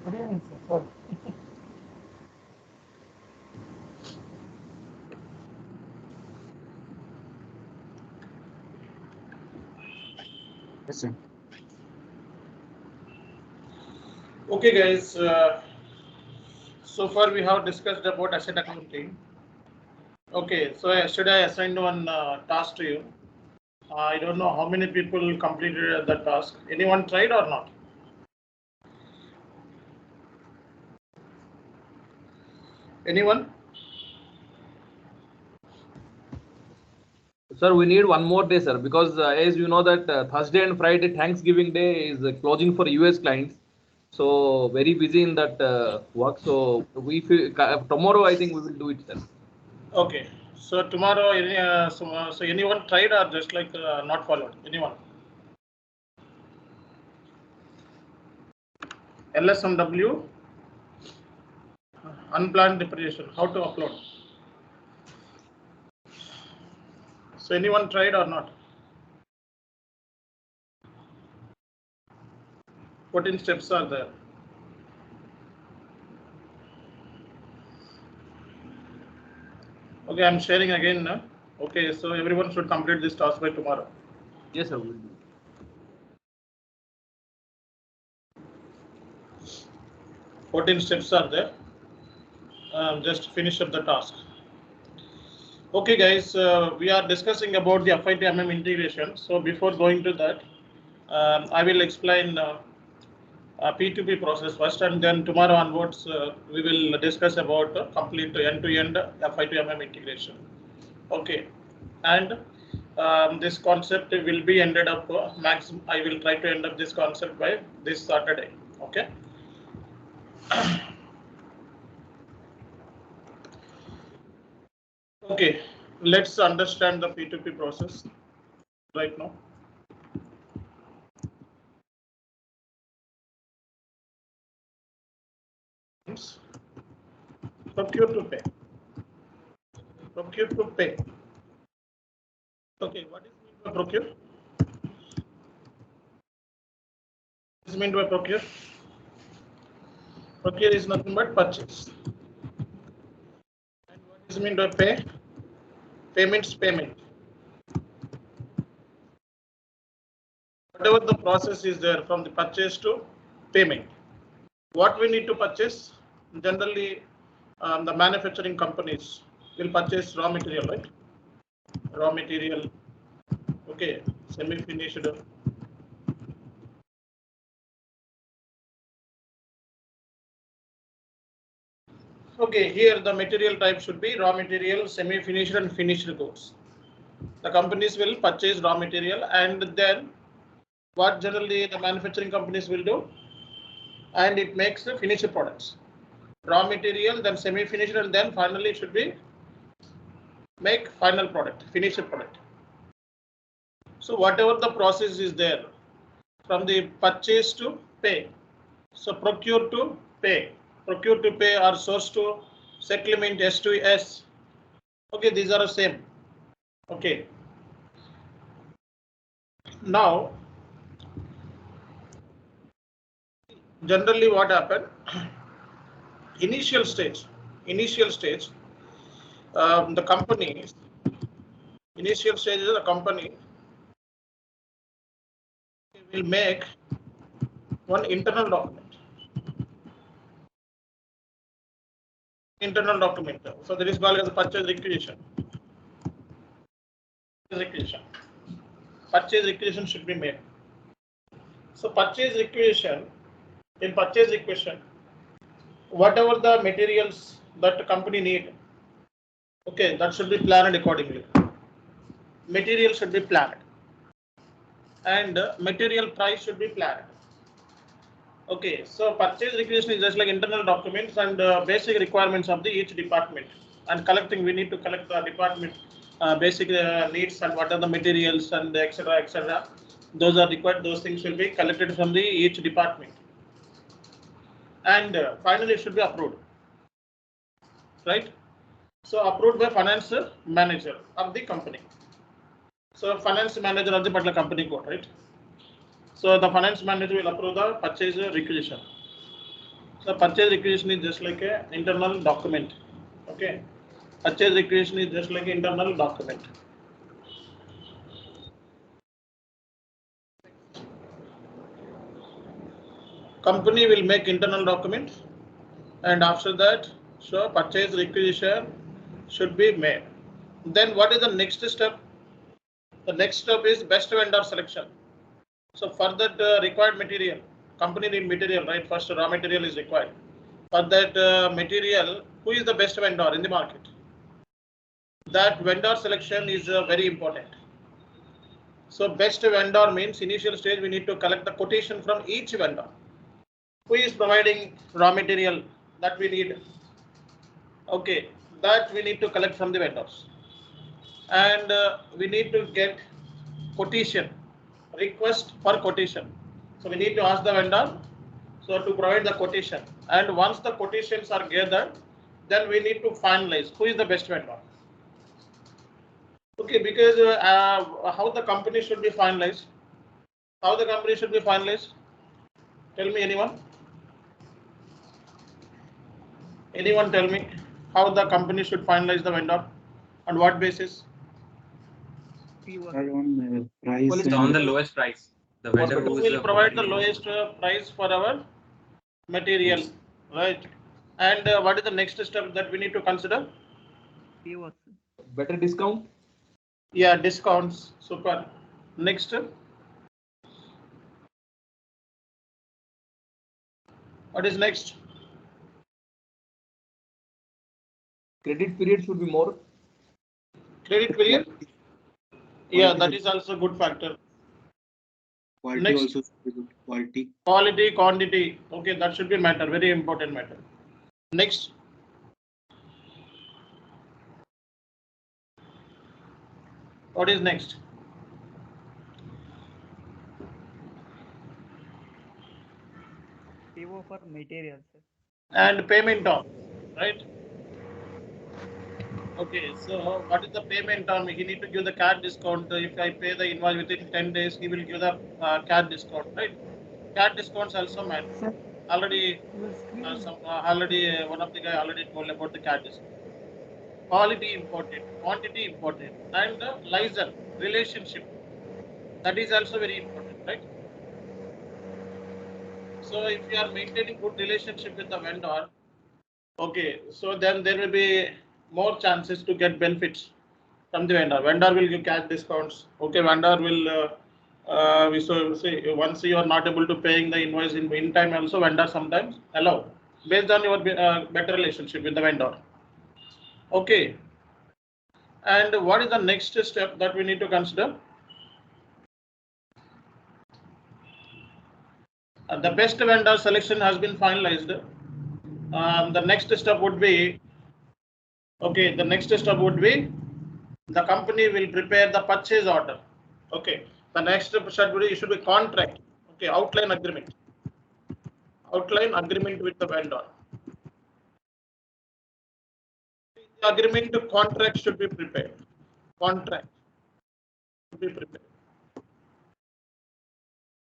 Good evening, sir. Sorry. Yes, sir. Okay, guys. So far we have discussed about asset accounting. Okay, so yesterday I assigned one task to you. I don't know how many people completed the task. Anyone tried or not? Anyone? Sir, we need one more day, sir, because as you know that Thursday and Friday Thanksgiving Day is closing for US clients. So very busy in that work. So we feel, tomorrow I think we will do it, sir. Okay. So tomorrow, so anyone tried or just like not followed? Anyone? LSMW, unplanned depreciation. How to upload? So anyone tried or not? 14 steps are there. Okay, I'm sharing again now. Okay, so everyone should complete this task by tomorrow. Yes, sir. We'll do. 14 steps are there. Just finish up the task. Okay, guys, we are discussing about the FITMM integration. So before going to that, I will explain P2P process first, and then tomorrow onwards we will discuss about complete end-to-end FITMM integration. Okay, and this concept will be ended up maximum. I will try to end up this concept by this Saturday. Okay. Okay, let's understand the P2P process right now. Procure to pay. Procure to pay. Okay, what is meant by procure? What is meant by procure? Procure is nothing but purchase. And what is meant by pay? Payments, payment. Whatever the process is there from the purchase to payment. What we need to purchase? Generally, the manufacturing companies will purchase raw material, right? Raw material. Okay, semi-finished. Okay, here the material type should be raw material, semi-finished and finished goods. The companies will purchase raw material, and then what generally the manufacturing companies will do, and it makes the finished products. Raw material, then semi-finished, and then finally it should be make final product, finished product. So whatever the process is there from the purchase to pay. So procure to pay or source to settlement, S to S. Okay, these are the same. Okay. Now, generally what happened? Initial stage, the company, initial stage of the company will make one internal document. So that is called as a purchase requisition. Purchase requisition should be made. So purchase requisition, in purchase requisition, whatever the materials that the company need, okay, that should be planned accordingly. Material should be planned, and material price should be planned. Okay, so purchase requisition is just like internal documents and basic requirements of the each department. And collecting, we need to collect the department basic needs and what are the materials and etc. etc. Those are required. Those things will be collected from the each department, and finally it should be approved, right? So approved by finance manager of the company. So finance manager of the particular company code, right? So the finance manager will approve the purchase requisition. So purchase requisition is just like a internal document. Okay, purchase requisition is just like an internal document. Company will make internal document, and after that, so purchase requisition should be made. Then what is the next step? The next step is best vendor selection. So for that required material, company need material, right? First raw material is required. For that material, who is the best vendor in the market? That vendor selection is very important. So best vendor means initial stage we need to collect the quotation from each vendor. Who is providing raw material that we need? Okay, that we need to collect from the vendors, and we need to get quotation, request for quotation. So we need to ask the vendor so to provide the quotation, and once the quotations are gathered, then we need to finalize who is the best vendor. Okay, because how the company should be finalized? How the company should be finalized? Tell me, anyone? Anyone tell me how the company should finalize the vendor? On what basis? On price. It's on the lowest price. The vendor who will is provide the lowest price for our material, yes. right? And what is the next step that we need to consider? Better discount. Yeah, discounts. Super. Next. What is next? Credit period should be more. Credit period. Yeah, that is also a good factor. Quality Next. also should be good. Quality. Quality, quantity. Okay, that should be matter. Very important matter. Next. What is next? PO for materials. And payment term, right? Okay, so what is the payment term? He need to give the CAD discount. If I pay the invoice within 10 days, he will give the CAD discount, right? CAD discounts also matter. Already, one of the guy already told about the CAD discount. Quality important, quantity important, and the liaison relationship, that is also very important, right? So if you are maintaining good relationship with the vendor, okay, so then there will be more chances to get benefits from the vendor. Vendor will give cash discounts. Okay, vendor will so say once you are not able to paying the invoice in time, also vendor sometimes allow based on your better relationship with the vendor. Okay, and what is the next step that we need to consider? The best vendor selection has been finalized. The next step would be, okay, the next step would be the company will prepare the purchase order. Okay, the next step should be contract. Okay, outline agreement. Outline agreement with the vendor. The agreement contract should be prepared. Contract should be prepared.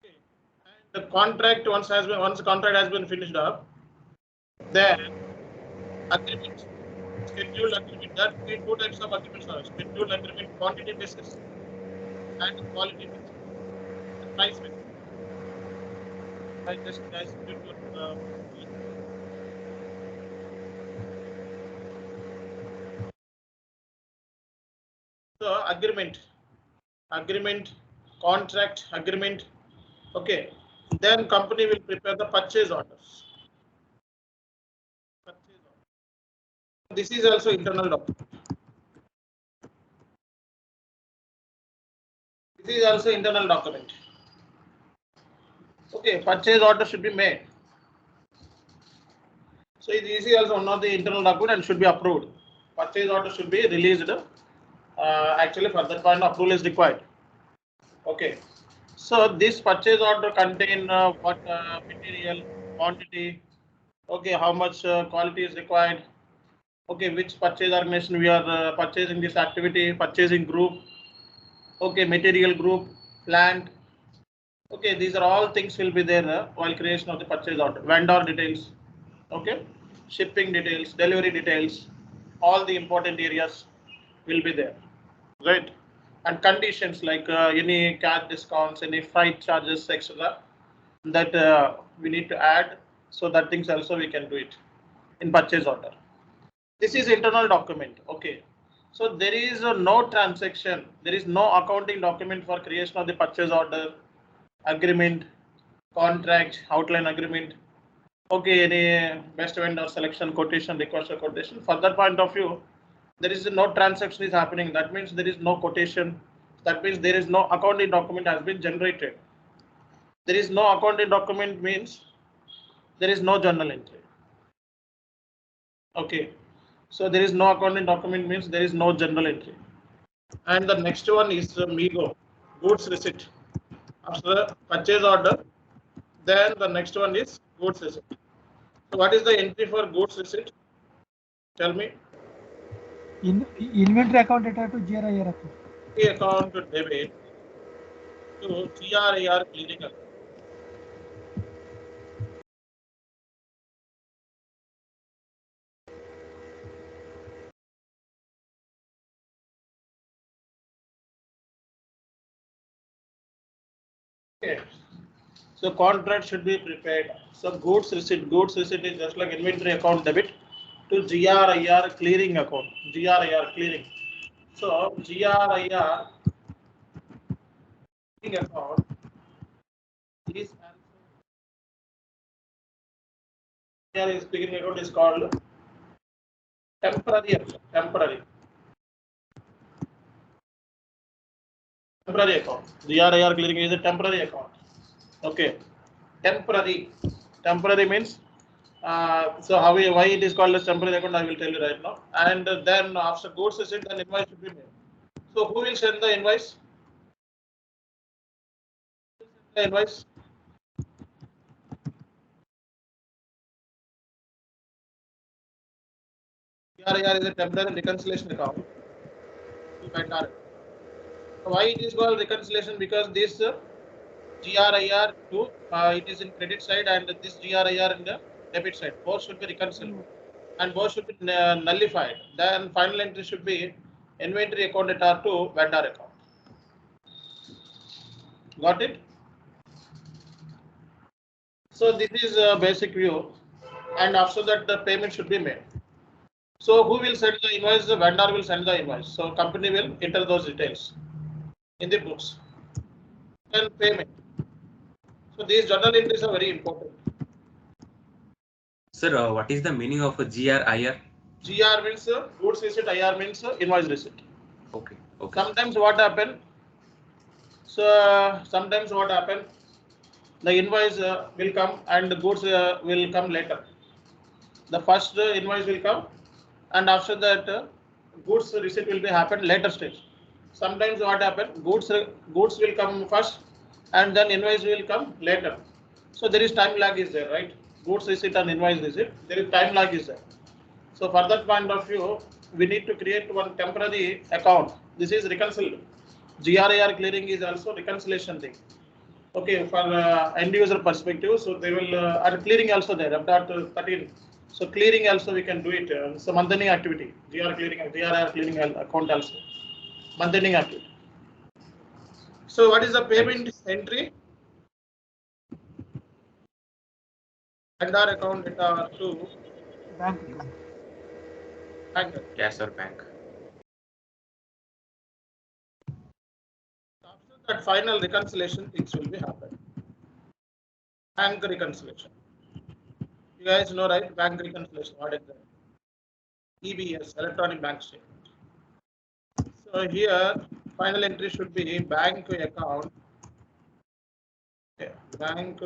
Okay. And the contract once the contract has been finished up, then agreement, scheduled agreement. There will be two types of agreements: scheduled agreement, quantity basis, and quality basis, and price basis. I just guys so agreement, contract, agreement. Okay, then company will prepare the purchase orders. This is also internal document. This is also internal document. Okay, purchase order should be made. So this is also one of the internal document and should be approved. Purchase order should be released. Actually, for that point, approval is required. Okay, so this purchase order contain what material, quantity. Okay, how much quality is required. Okay, which purchase organization we are purchasing this activity, purchasing group. Okay, material group, plant. Okay, these are all things will be there while creation of the purchase order. Vendor details. Okay, shipping details, delivery details, all the important areas will be there, right? And conditions like any cash discounts, any freight charges, etc. that we need to add. So that things also we can do it in purchase order. This is internal document. Okay. So there is no transaction. There is no accounting document for creation of the purchase order, agreement, contract, outline agreement. Okay, any best vendor selection, quotation, request for quotation. For that point of view, there is no transaction is happening. That means there is no quotation. That means there is no accounting document has been generated. There is no accounting document means there is no journal entry. Okay, so there is no accounting document means there is no journal entry. And the next one is MIGO, goods receipt. After the purchase order, then the next one is goods receipt. So what is the entry for goods receipt? Tell me. Inventory account data to GRIR account. The account to debit to GRIR clearing account. Okay. So contract should be prepared. So goods receipt is just like inventory account debit to GRIR clearing account. GRIR clearing. So GRIR clearing account is GRIR clearing account is called temporary account. Temporary account. GRIR clearing is a temporary account. Okay. Temporary means so why it is called as temporary account, I will tell you right now. And then after goods receipt, then invoice should be made. So who will send the invoice? The invoice. GRIR is a temporary reconciliation account. Why it is called reconciliation? Because this GRIR to it is in credit side and this GRIR in the debit side. Both should be reconciled and both should be nullified. Then final entry should be inventory account data to vendor account. Got it? So this is a basic view, and after that the payment should be made. So who will send the invoice? The vendor will send the invoice. So company will enter those details in the books. And payment. So these journal entries are very important. Sir, what is the meaning of a GRIR? GR means goods receipt, IR means invoice receipt. Okay. Sometimes what happen? So sometimes what happen? The invoice will come and the goods will come later. The first invoice will come, and after that goods receipt will be happen later stage. Sometimes what happen? Goods will come first, and then invoice will come later. So there is time lag is there, right? Goods receipt and invoice receipt, there is time lag is there. So for that point of view, we need to create one temporary account. This is reconciled. GRIR clearing is also reconciliation thing. Okay, for end user perspective, so they will are clearing also there. F.13. So clearing also we can do it. So month-ending activity, GRIR clearing account also. Month-ending activity. So what is the payment entry? Vendor account data to Bank account. bank. Yes, sir, bank. After that final reconciliation, things will be happen. Bank reconciliation. You guys know, right? Bank reconciliation. What is that? EBS, electronic bank statement. So here, final entry should be bank account. Okay. Bank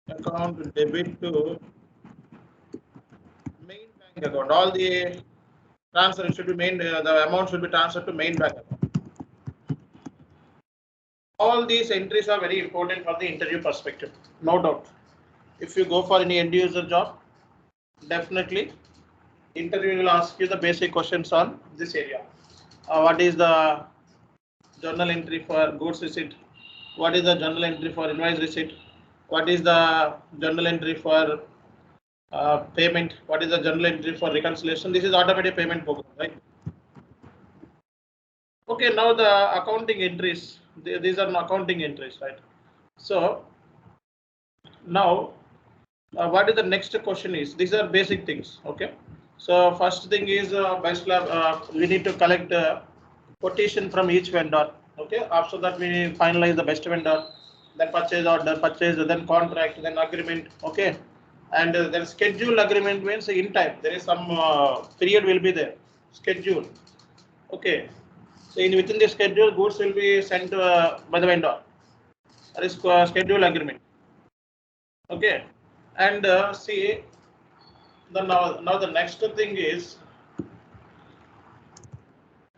account debit to main bank account. All the transfer should be main. The amount should be transferred to main bank account. All these entries are very important for the interview perspective, no doubt. If you go for any end user job, definitely interview will ask you the basic questions on this area. What is the journal entry for goods receipt? What is the journal entry for invoice receipt? What is the journal entry for Payment. What is the journal entry for reconciliation? This is automatic payment program, right? Okay, now the accounting entries. These are accounting entries, right? So now, what is the next question is? These are basic things. Okay. So first thing is best lab. We need to collect quotation from each vendor. Okay. After that, we finalize the best vendor. Then purchase order, purchase, then contract, then agreement. Okay. And then schedule agreement means in time. There is some period will be there. Schedule. Okay. So within the schedule, goods will be sent by the vendor. That is schedule agreement. Okay. And see, now the next thing is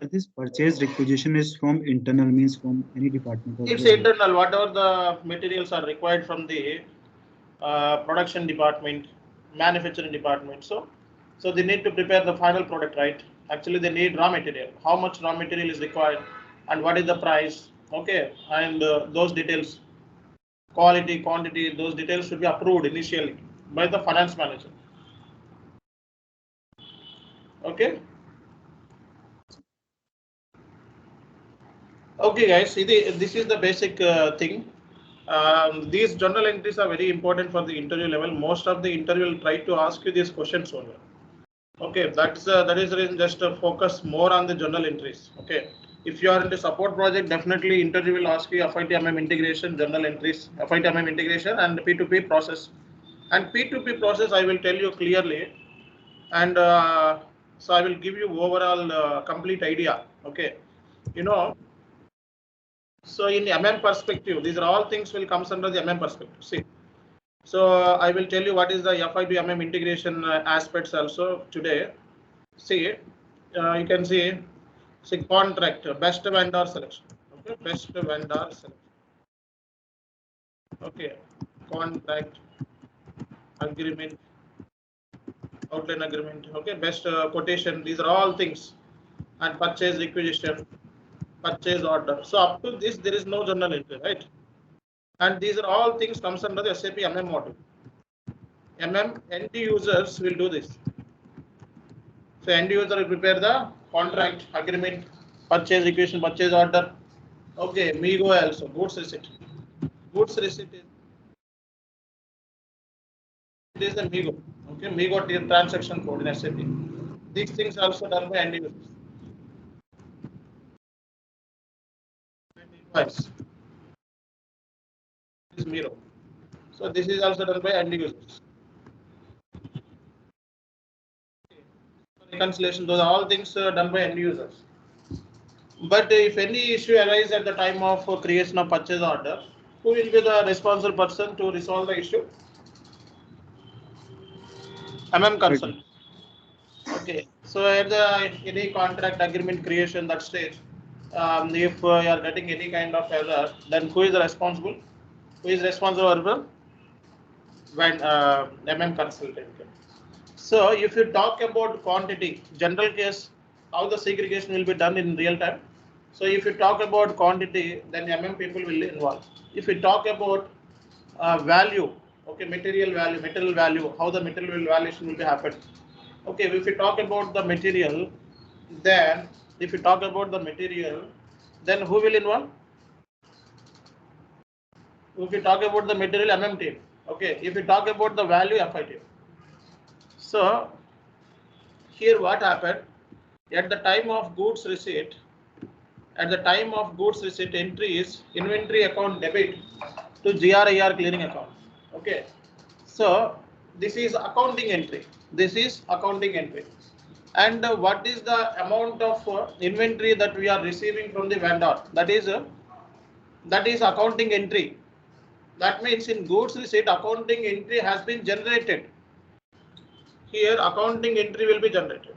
This purchase requisition is from internal, means from any department. it's internal. Whatever the materials are required from the production department, manufacturing department. So they need to prepare the final product, right? Actually, they need raw material. How much raw material is required, and what is the price? Okay, and those details, quality, quantity, those details should be approved initially by the finance manager. Okay. Okay, guys. This is the basic thing. These journal entries are very important for the interview level. Most of the interview will try to ask you these questions only. Okay, that is the reason just focus more on the journal entries. Okay, if you are in the support project, definitely interview will ask you FITMM integration, journal entries, FITMM integration, and P2P process. And P2P process, I will tell you clearly, and so I will give you overall complete idea. Okay, you know. So in perspective, these are all things will comes under the perspective. See, so I will tell you what is the FITMM integration aspects also today. See, you can see contract, best vendor selection. Okay, best vendor selection. Okay, contract, agreement, outline agreement. Okay, best quotation. These are all things, and purchase requisition, purchase order. So up to this, there is no journal entry, right? And these are all things comes under the SAP module. end users will do this. So end user will prepare the contract, agreement, purchase requisition, purchase order. Okay, MIGO also, goods receipt. Goods receipt is the MIGO. Okay, MIGO transaction code in SAP. These things also done by end users. Invoice is MIGO. So this is also done by end users. Reconciliation, those are all things done by end users. But if any issue arises at the time of creation of purchase order, who will be the responsible person to resolve the issue? Consultant. Okay, so at the any contract agreement creation that stage, if you are getting any kind of error, then who is responsible? Who is responsible when consultant? So if you talk about quantity, general case, how the segregation will be done in real time. So if you talk about quantity, then people will involve. If you talk about value, okay, material value, how the material valuation will be happen. Okay, if you talk about the material, then if you talk about the material, then who will involve? If you talk about the material, team. Okay, if you talk about the value, FI team. So here what happened? At the time of goods receipt, entry is inventory account debit to GRIR clearing account. Okay, so this is accounting entry. And what is the amount of inventory that we are receiving from the vendor? That is accounting entry. That means in goods receipt, accounting entry has been generated. Here, accounting entry will be generated.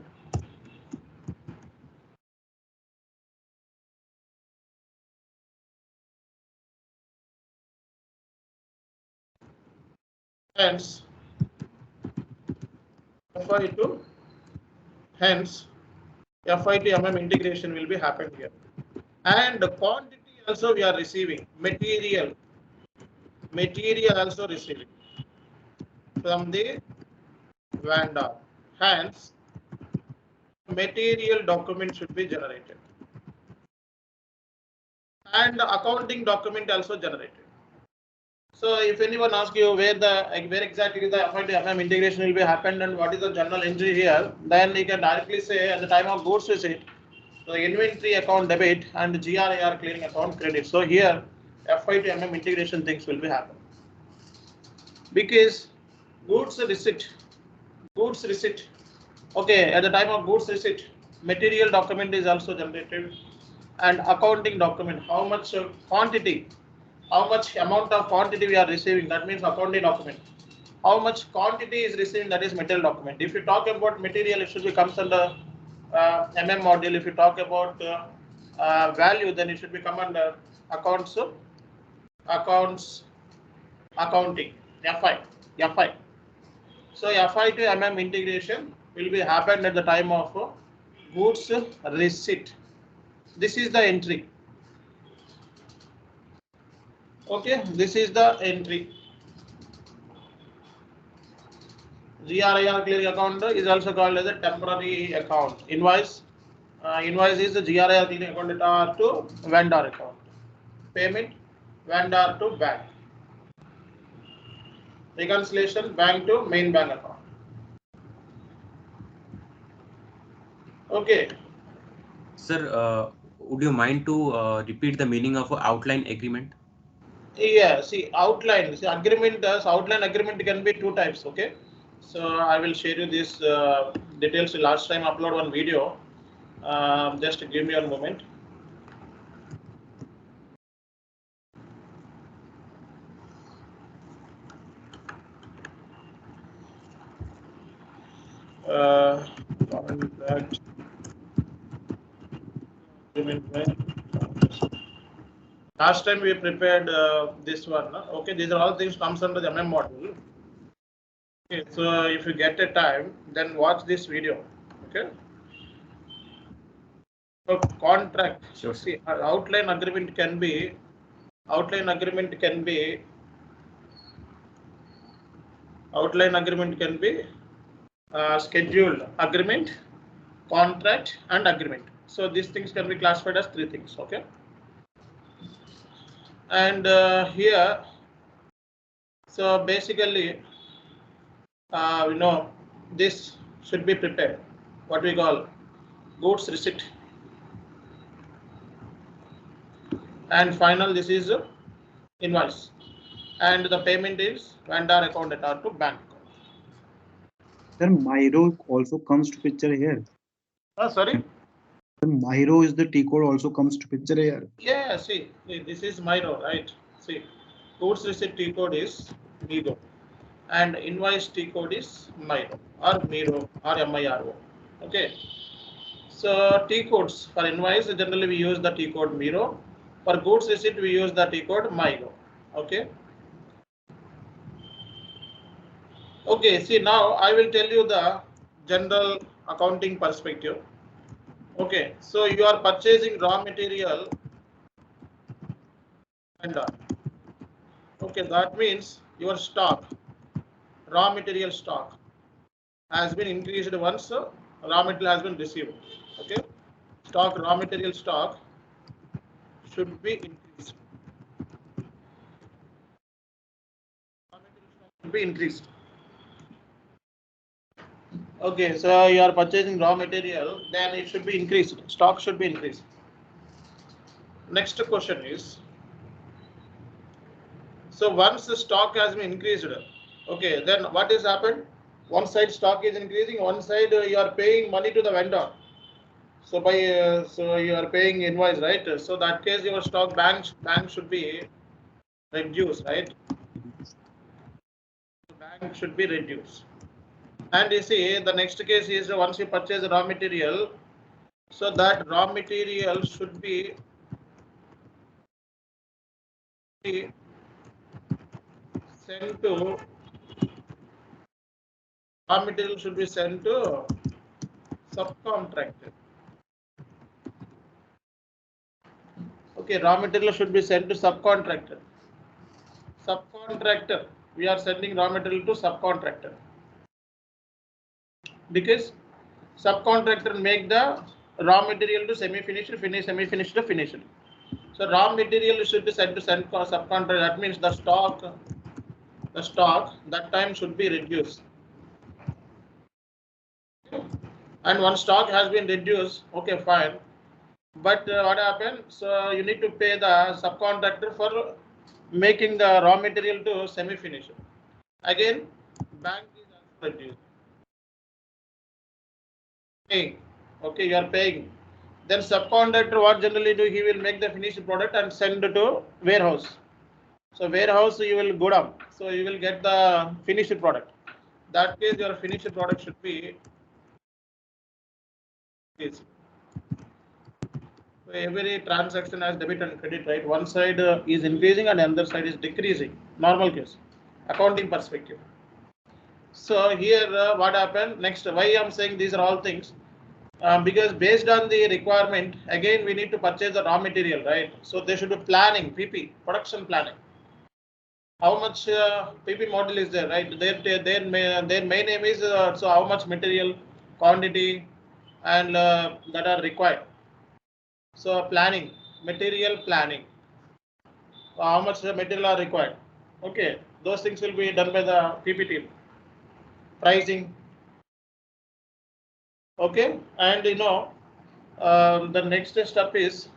Hence, FITMM integration will be happened here. And the quantity also we are receiving. Material also receiving from the vendor. Hence, material document should be generated. And the accounting document also generated. So if anyone asks you where exactly the FITO integration will be happened and what is the journal entry here, then you can directly say at the time of goods receipt, the inventory account debit and GRAR clearing account credit. So here FITO integration things will be happen. Because goods receipt, okay, at the time of goods receipt, material document is also generated, and accounting document, how much quantity, how much amount of quantity we are receiving, that means accounting document. How much quantity is received, that is material document. If you talk about material, it should be comes under MM module. If you talk about value, then it should be come under accounting, FI. So FI to MM integration will be happened at the time of goods receipt. This is the entry. Okay, this is the entry. GRIR clearing account is also called as a temporary account. Invoice is the GRIR clearing account to vendor account. Payment, vendor to bank. Reconciliation, bank to main bank account. Okay. Sir, would you mind to repeat the meaning of outline agreement? Yeah, see outline. See agreement. Outline agreement can be two types. Okay, so I will share you this details. Last time I upload one video. Just give me a moment. Contract agreement. Last time we prepared this one. No? Okay, these are all things comes under the MM module. Okay, so if you get a time, then watch this video. Okay. So contract. Sure. See, outline agreement can be scheduled agreement, contract, and agreement. So these things can be classified as three things. Okay. And here, so basically, this should be prepared. What we call goods receipt. And final, this is invoice. And the payment is vendor account to bank. Sir, Myro also comes to picture here. Sorry? Sir, Myro is the T code also comes to picture here. Yeah, see, this is Myro, right? See, goods receipt T code is Miro, and invoice T code is Myro or Miro or MIRO. Okay. So T codes for invoice generally we use the T code Miro. For goods receipt we use the T code Myro. Okay. Okay, see now I will tell you the general accounting perspective. Okay, so you are purchasing raw material and okay, that means your stock, raw material stock has been increased once raw material has been received. Okay, raw material stock should be increased. Raw material stock should be increased. Okay, so you are purchasing raw material, then it should be increased. Stock should be increased. Next question is, so once the stock has been increased, okay, then what has happened? One side stock is increasing, one side you are paying money to the vendor. So by so you are paying invoice, right? So that case your stock bank should be reduced, right? Bank should be reduced. And you see the next case is once you purchase raw material, so that raw material should be sent to subcontractor. Okay, raw material should be sent to subcontractor. We are sending raw material to subcontractor. because subcontractor make the raw material to semi-finished, semi-finished to finished. So raw material should be sent to subcontractor. That means the stock that time should be reduced. And one stock has been reduced, okay, fine. But what happened? So you need to pay the subcontractor for making the raw material to semi-finished. Again, bank is also reduced. Paying. Okay, you are paying. Then subcontractor, what generally do? He will make the finished product and send it to warehouse. So warehouse you will go down. So you will get the finished product. That case, your finished product should be this. So every transaction has debit and credit, right? One side is increasing and the other side is decreasing. Normal case, accounting perspective. So here, what happened next? Why I'm saying these are all things? Because based on the requirement, again we need to purchase the raw material, right? So there should be planning, PP, production planning. How much PP model is there, right? Their main aim is so how much material, quantity, and that are required. So planning, material planning. So how much material are required? Okay, those things will be done by the PP team. Pricing. Okay, and the next step is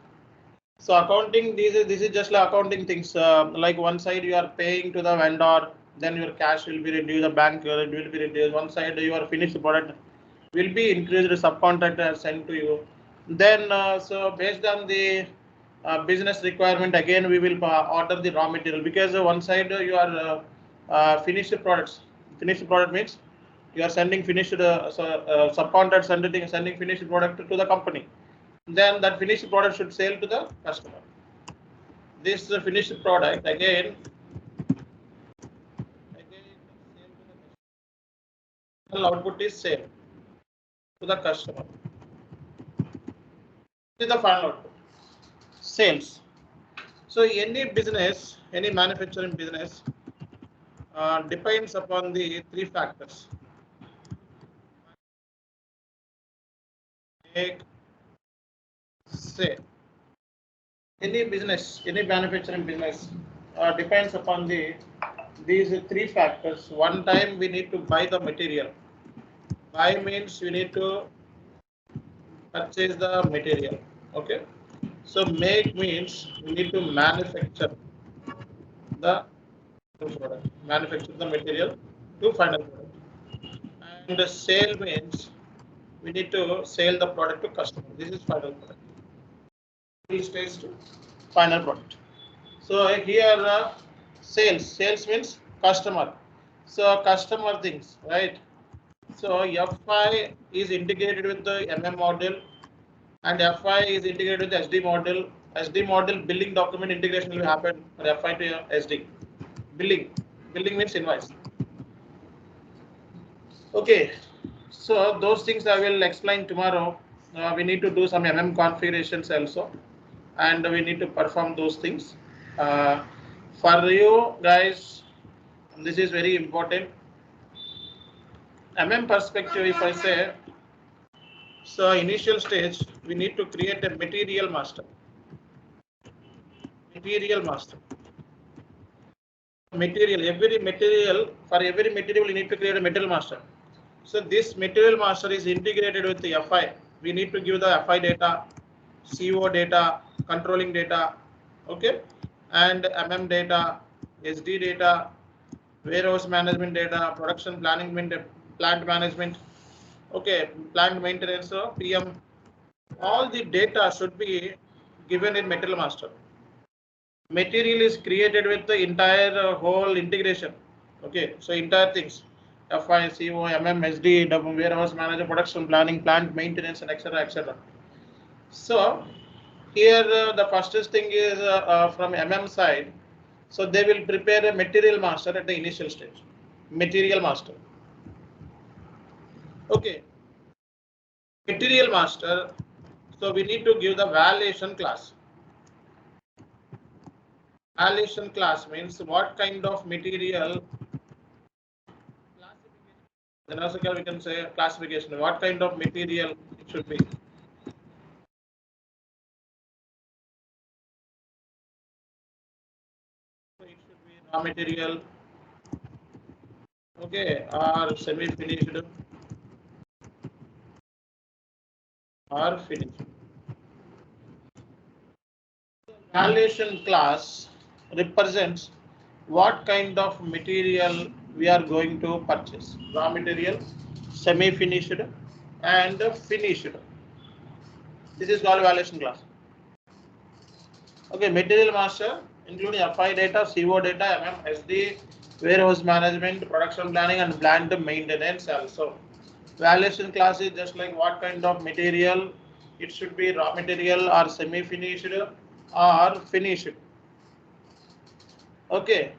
so accounting. This is just like accounting things. Like one side you are paying to the vendor, then your cash will be reduced. The bank will be reduced. One side your finished product will be increased. Subcontractor sent to you. Then so based on the business requirement, again we will order the raw material because one side you are finished products. Finished product means you are sending finished subcontract sending finished product to the company. Then that finished product should sell to the customer. This finished product again output is sale to the customer. This is the final output. Sales. So any business, any manufacturing business depends upon the three factors. Make, sale. Any business, any manufacturing business depends upon these three factors. One time we need to buy the material. Buy means you need to purchase the material. Okay. So make means we need to manufacture the product, manufacture the material to final product. And the sale means we need to sell the product to customer. This is final product. This stage to final product. So here sales means customer. So customer things, right? So FI is integrated with the MM model and FI is integrated with the SD model. SD model billing document integration will happen for FI to SD. Billing means invoice. Okay, so those things I will explain tomorrow. We need to do some MM configurations also, and we need to perform those things. For you guys, this is very important. MM perspective, if I say, so initial stage, we need to create a material master. Material master. Material, for every material, you need to create a material master. So this material master is integrated with the FI. We need to give the FI data, CO data, controlling data, okay, and MM data, SD data, warehouse management data, production planning, plant management, okay, plant maintenance, so PM. All the data should be given in material master. Material is created with the entire whole integration. Okay, so entire things. FI, CO, MM, SD, warehouse manager, production planning, plant maintenance, and etc. etc. So here the first thing is from MM side. So they will prepare a material master at the initial stage. Material master. Okay. Material master. So we need to give the valuation class. Valuation class means what kind of material Then also we can say classification. What kind of material it should be? It should be raw material, okay, or semi-finished, or finished. Valuation class represents what kind of material we are going to purchase. Raw material, semi-finished, and finished. This is called valuation class. Okay, material master including FI data, CO data, SD, warehouse management, production planning, and plant maintenance also. Valuation class is just like what kind of material. It should be raw material or semi-finished or finished. Okay,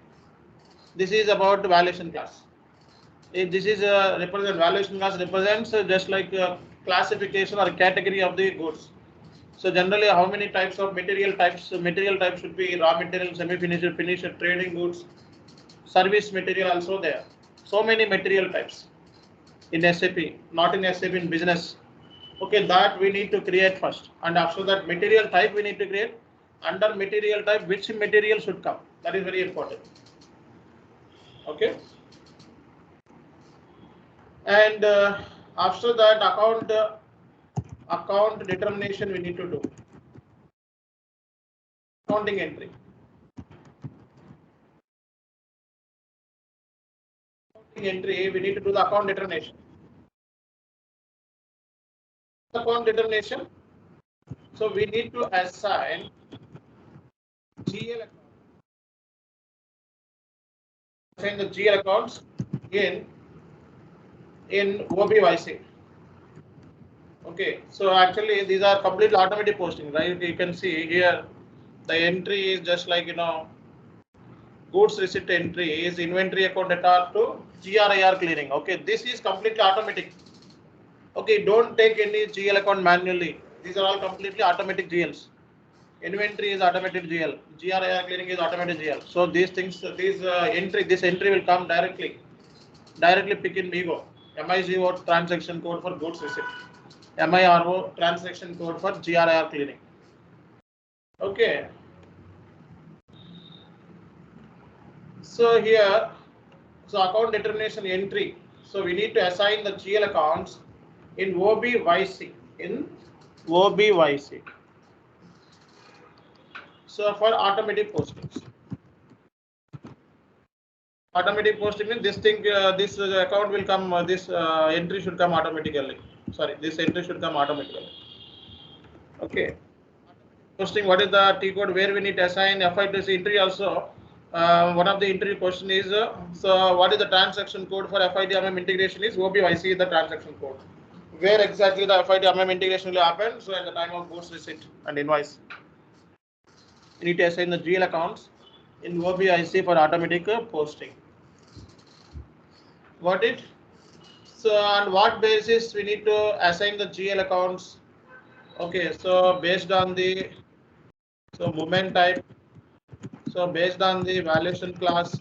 this is about valuation class. If this is valuation class represents just like classification or category of the goods. So generally, how many types of material types? Material type should be raw material, semi-finished, finished, trading goods, service material also there. So many material types in SAP, not in SAP, in business. Okay, that we need to create first, and after that material type we need to create. Under material type, which material should come? That is very important. Okay, and after that account determination we need to do. Accounting entry. Entry, we need to do the account determination. Account determination. So we need to assign GL account. Assign the GL accounts in OBYC. Okay, so actually these are completely automatic posting, right? You can see here the entry is just like goods receipt entry is inventory account data to GRIR clearing. Okay, this is completely automatic. Okay, don't take any GL account manually. These are all completely automatic GLs. Inventory is automated GL. GRIR clearing is automated GL. So these things, this entry will come directly pick in MIGO. MIGO transaction code for goods receipt. MIRO transaction code for GRIR clearing. Okay. So here, so account determination entry. So we need to assign the GL accounts in OBYC. In OBYC. So for automatic postings. Automatic posting means this account will come. This entry should come automatically. Sorry, this entry should come automatically. Okay. Posting. What is the T code where we need to assign FI2C entry also? One of the entry question is so what is the transaction code for FIDMM integration is OBYC is the transaction code. Where exactly the FIDMM integration will happen? So at the time of goods receipt and invoice, you need to assign the GL accounts in OBYC for automatic posting. Got it? So on what basis we need to assign the GL accounts? Okay, so based on the movement type. So based on the valuation class.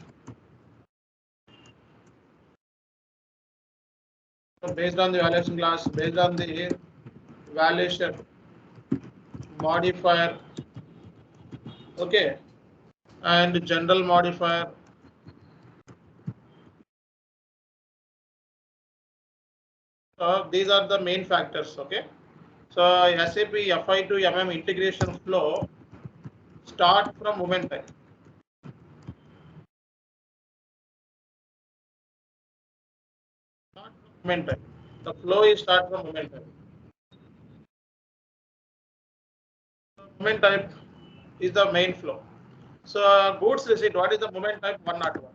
So based on the valuation class, based on the valuation modifier. Okay, and general modifier. These are the main factors. Okay, so SAP FI to MM integration flow start from movement type. Movement type. The flow is start from movement type. Movement type is the main flow. So goods receipt. What is the movement type? 101.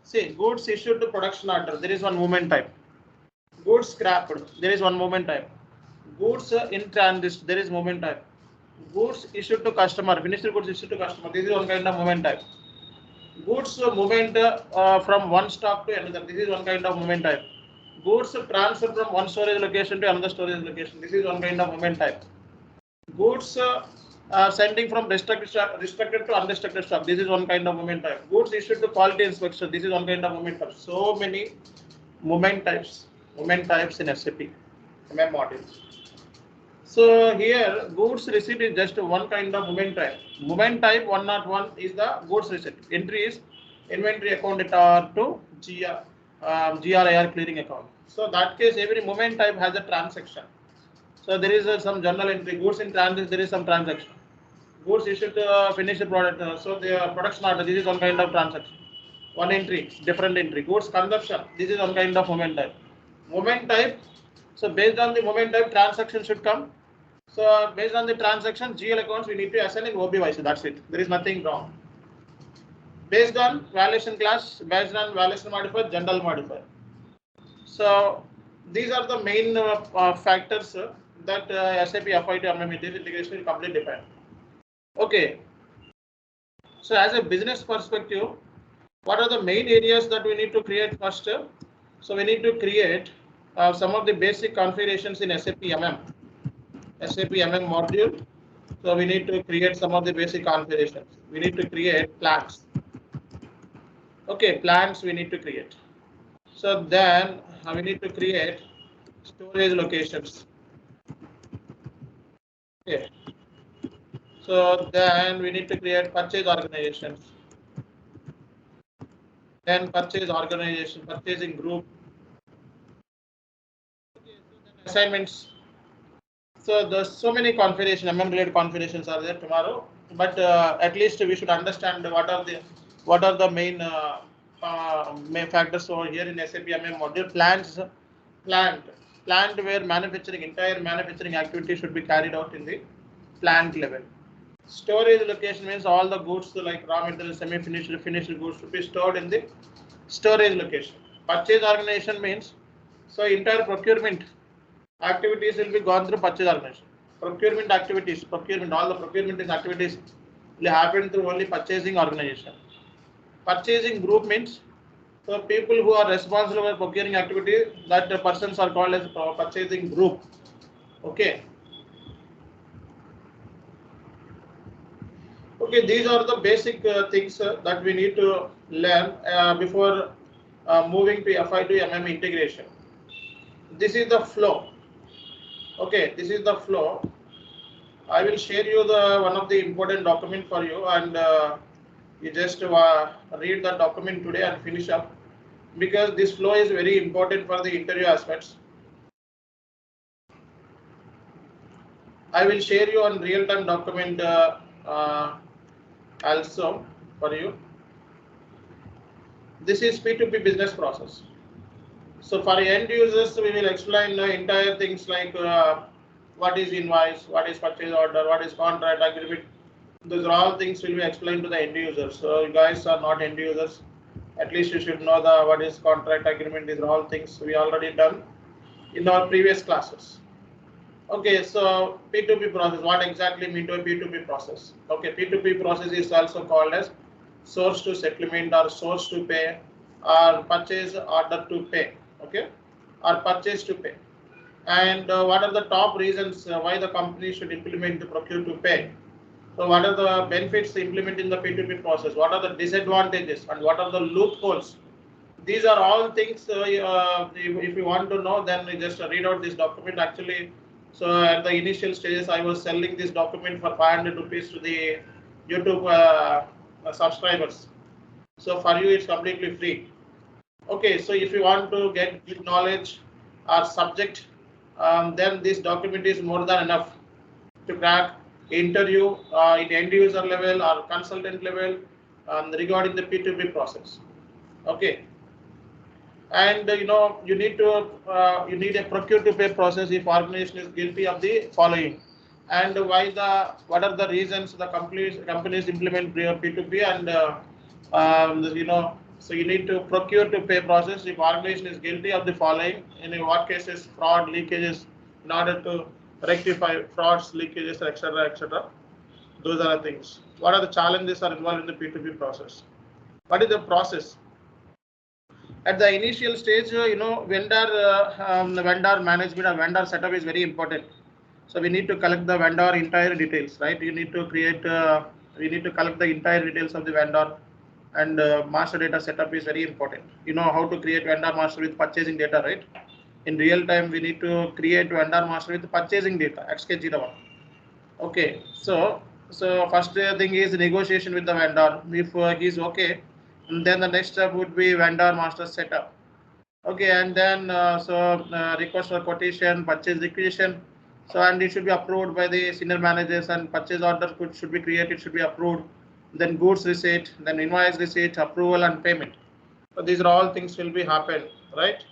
See, goods issued to production order. There is one movement type. Goods scrapped. There is one movement type. Goods in transit. There is movement type. Goods issued to customer. Finished goods issued to customer. This is one kind of movement type. Goods movement from one stock to another. This is one kind of movement type. Goods transfer from one storage location to another storage location. This is one kind of movement type. Goods Sending from restricted to unrestricted stock. This is one kind of movement type. Goods issued to quality inspection. This is one kind of movement type. So many movement types in SAP MM modules. So here goods receipt is just one kind of movement type. Movement type 101 is the goods receipt. Entry is inventory account to GRIR clearing account. So that case every movement type has a transaction. So there is some journal entry. Goods in transit, there is some transaction. Goods issued to finished product. So the production order, this is one kind of transaction. One entry, different entry. Goods consumption, this is one kind of movement type. Movement type. So based on the movement type, transaction should come. So based on the transaction, GL accounts we need to assign in OBYC. That's it. There is nothing wrong. Based on valuation class, based on valuation modifier, general modifier. So these are the main factors that SAP FICO integration will completely depend. Okay. So as a business perspective, what are the main areas that we need to create first? So we need to create some of the basic configurations in SAP MM module. So we need to create some of the basic configurations. We need to create plans. Okay, plans we need to create. So then we need to create storage locations. Okay. So then we need to create purchase organizations. Then purchase organization, purchasing group. Okay, so then assignments. So there's so many configurations, MM related configurations are there tomorrow, but at least we should understand what are the main factors over here in SAP MM module. Plant where entire manufacturing activity should be carried out in the plant level. Storage location means all the goods like raw material, semi-finished, finished goods should be stored in the storage location. Purchase organization means so entire procurement activities will be gone through purchase organization. Procurement activities, all the procurement activities will happen through only purchasing organization. Purchasing group means so people who are responsible for procuring activity, that the persons are called as purchasing group. Okay. Okay, these are the basic things that we need to learn before moving to FI to MM integration. This is the flow. Okay, this is the flow. I will share you the one of the important document for you, and you just read the document today and finish up, because this flow is very important for the interview aspects. I will share you on real-time document also for you. This is P2P business process. So for end users, we will explain the entire things like what is invoice, what is purchase order, what is contract agreement. Those are all things will be explained to the end users. So you guys are not end users. At least you should know the what is contract agreement. These are all things we already done in our previous classes. Okay, so P2P process. What exactly mean to a P2P process? Okay, P2P process is also called as source to settlement or source to pay or purchase order to pay. Okay, or purchase to pay. And what are the top reasons why the company should implement the procure to pay? So what are the benefits to implementing the P2P process? What are the disadvantages and what are the loopholes? These are all things if you want to know, then you just read out this document. Actually, so at the initial stages, I was selling this document for 500 rupees to the YouTube subscribers. So for you, it's completely free. Okay, so if you want to get good knowledge or subject, then this document is more than enough to crack interview in end user level or consultant level regarding the P2P process. Okay, and you need a procure to pay process if organization is guilty of the following, and what are the reasons the companies implement P2P, and so you need to procure to pay process if organization is guilty of the following, in what cases fraud, leakages, in order to rectify frauds, leakages, etc., etc. Those are the things. What are the challenges are involved in the P2P process? What is the process? At the initial stage, vendor management or vendor setup is very important. So we need to collect the vendor entire details, right? You need to create, we need to collect the entire details of the vendor, and master data setup is very important. You know how to create vendor master with purchasing data, right? In real time, we need to create vendor master with purchasing data, XK01. Okay, so first thing is negotiation with the vendor. If he's okay, and then the next step would be vendor master setup. Okay, and then request for quotation, purchase requisition. So and it should be approved by the senior managers, and purchase order should be created, should be approved. Then goods receipt, then invoice receipt, approval and payment. So these are all things will be happen, right?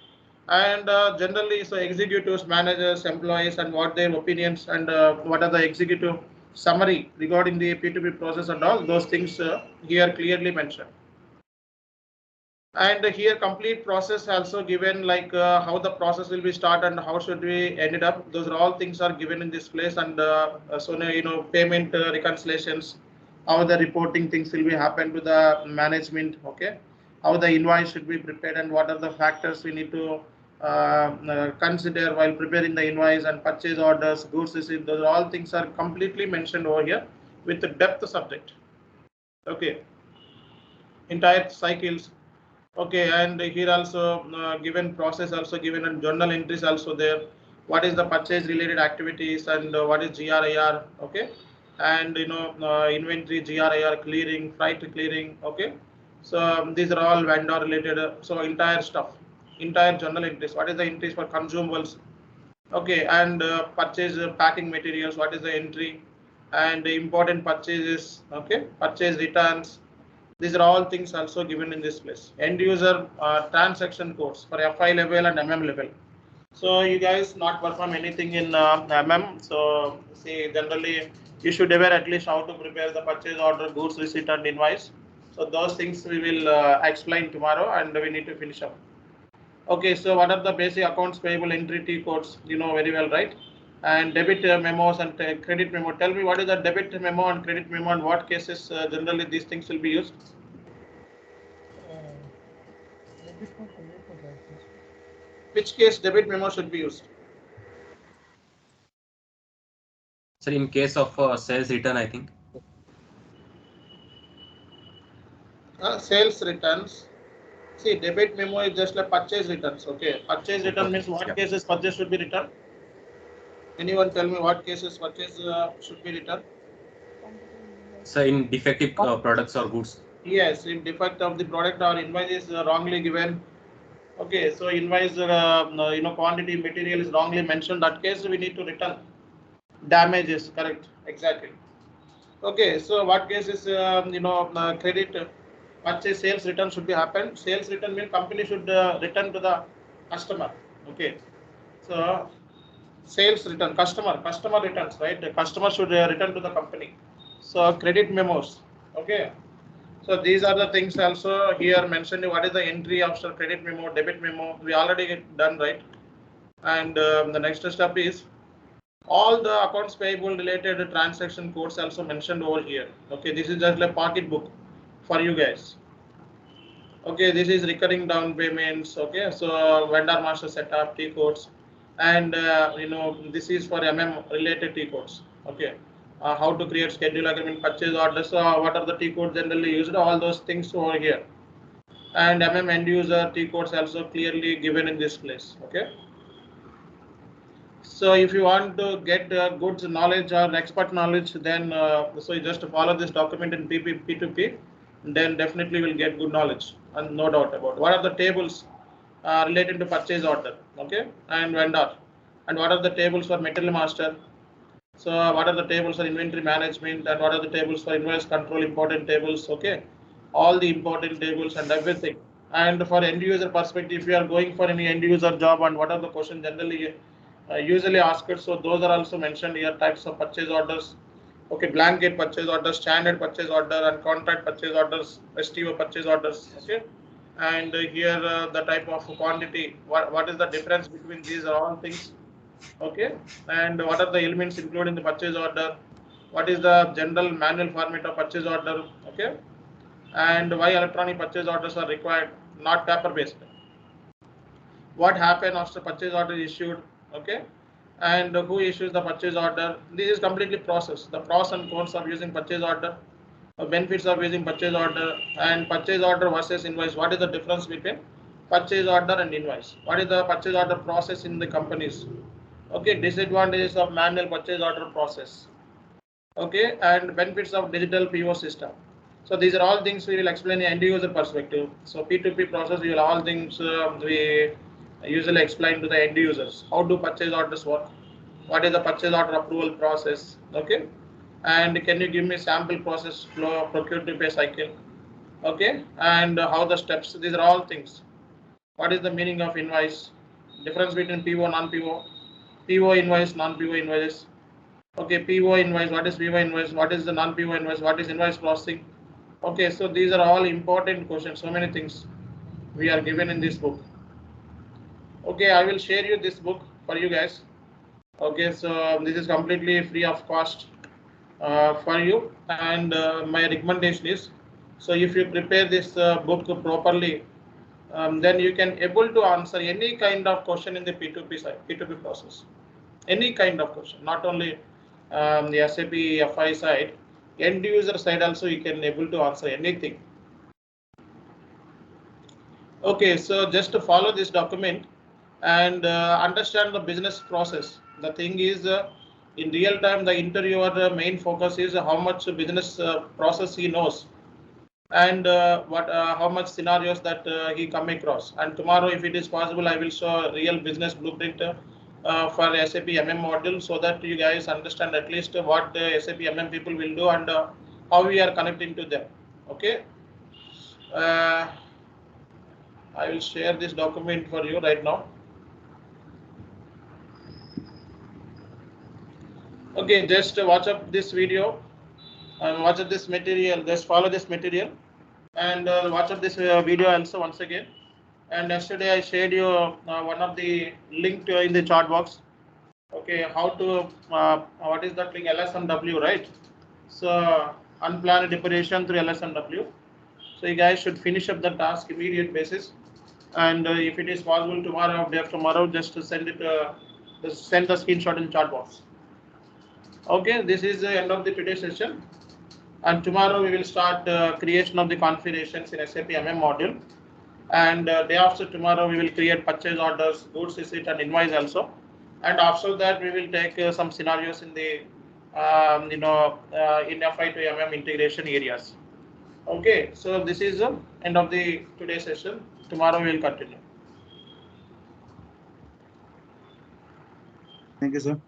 And generally, so executives, managers, employees, and what their opinions, and what are the executive summary regarding the P2P process, and all those things here clearly mentioned. And here complete process also given, like how the process will be start and how should we end it up. Those are all things are given in this place. And payment reconciliations, how the reporting things will be happen to the management. Okay, how the invoice should be prepared, and what are the factors we need to consider while preparing the invoice, and purchase orders, goods receipt. Those are all things are completely mentioned over here with the depth subject. Okay, entire cycles. Okay, and here also given process also given, and journal entries also there. What is the purchase related activities, and what is GRIR? Okay, and inventory, GRIR, clearing, freight clearing. Okay, so these are all vendor related. So entire stuff, entire journal entries. What is the entries for consumables? Okay, and purchase packing materials. What is the entry? And important purchases. Okay, purchase returns. These are all things also given in this place. End user transaction codes for FI level and MM level. So you guys not perform anything in MM. So see, generally you should aware at least how to prepare the purchase order, goods receipt and invoice. So those things we will explain tomorrow, and we need to finish up. Okay, so what are the basic accounts payable entry T codes? You know very well, right? And debit memos and credit memo. Tell me what is the debit memo and credit memo, and what cases generally these things will be used? Which case debit memo should be used? Sir, in case of sales return, I think. Sales returns. See, debit memo is just like purchase returns. Okay, purchase return means what cases purchase should be returned? Anyone tell me what cases purchase should be returned? So in defective products or goods. Yes, in defect of the product or invoice is wrongly given. Okay, so invoice quantity material is wrongly mentioned. That case we need to return. Damages, correct? Exactly. Okay, so what case is credit purchase sales return should be happen. Sales return means company should return to the customer. Okay, so sales return, customer returns, right? The customer should return to the company. So credit memos. Okay, so these are the things also here mentioned. What is the entry after credit memo, debit memo? We already done, right? And the next step is all the accounts payable related transaction codes also mentioned over here. Okay, this is just like pocket book for you guys. Okay, this is recurring down payments. Okay, so vendor master setup T codes, and this is for MM related T codes. Okay, how to create schedule agreement, purchase orders. So what are the T codes generally used? All those things over here, and MM end user T codes also clearly given in this place. Okay. So if you want to get good knowledge or expert knowledge, then so you just follow this document in P2P, then definitely will get good knowledge, and no doubt about. What are the tables related to purchase order, okay, and vendor, and what are the tables for material master? So what are the tables for inventory management, and what are the tables for invoice control? Important tables, okay, all the important tables and everything. And for end user perspective, if you are going for any end user job, and what are the questions generally usually asked? So those are also mentioned here. Types of purchase orders, okay, blanket purchase orders, standard purchase order, and contract purchase orders, STO purchase orders. Okay, and here the type of quantity. What is the difference between these all things? Okay, and what are the elements included in the purchase order? What is the general manual format of purchase order? Okay, and why electronic purchase orders are required, not paper based? What happened after purchase order issued? Okay, and who issues the purchase order. This is completely process. The pros and cons of using purchase order, benefits of using purchase order, and purchase order versus invoice. What is the difference between purchase order and invoice? What is the purchase order process in the companies? Okay, disadvantages of manual purchase order process. Okay, and benefits of digital PO system. So these are all things we will explain in end user perspective. So P2P process, we will all things we usually explain to the end users. How do purchase orders work? What is the purchase order approval process? Okay, and can you give me sample process flow, procure to pay cycle? Okay, and how the steps? These are all things. What is the meaning of invoice? Difference between PO, non-PO, PO invoice, non-PO invoices. Okay, PO invoice, what is PO invoice? What is the non-PO invoice? What is invoice processing? Okay, so these are all important questions. So many things we are given in this book. Okay, I will share you this book for you guys. Okay, so this is completely free of cost for you, and my recommendation is, so if you prepare this book properly, then you can able to answer any kind of question in the P2P side, P2P process, any kind of question, not only the SAP FI side, end user side also you can able to answer anything. Okay, so just to follow this document and understand the business process. The thing is, in real time, the interviewer main focus is how much business process he knows, and how much scenarios that he come across. And tomorrow, if it is possible, I will show a real business blueprint for SAP MM module, so that you guys understand at least what SAP MM people will do and how we are connecting to them. Okay. I will share this document for you right now. Okay, just watch up this video and watch up this material. Just follow this material and watch up this video also once again. And yesterday I shared you one of the link in the chat box. Okay, how to what is that link? LSMW, right? So unplanned depreciation through LSMW. So you guys should finish up the task immediate basis. And if it is possible tomorrow or day after tomorrow, just to send it, send the screenshot in chat box. Okay, this is the end of the today's session, and tomorrow we will start creation of the configurations in SAP MM module, and day after tomorrow we will create purchase orders, goods receipt, and invoice also, and after that we will take some scenarios in the in FI to MM integration areas. Okay, so this is the end of the today's session. Tomorrow we will continue. Thank you, sir.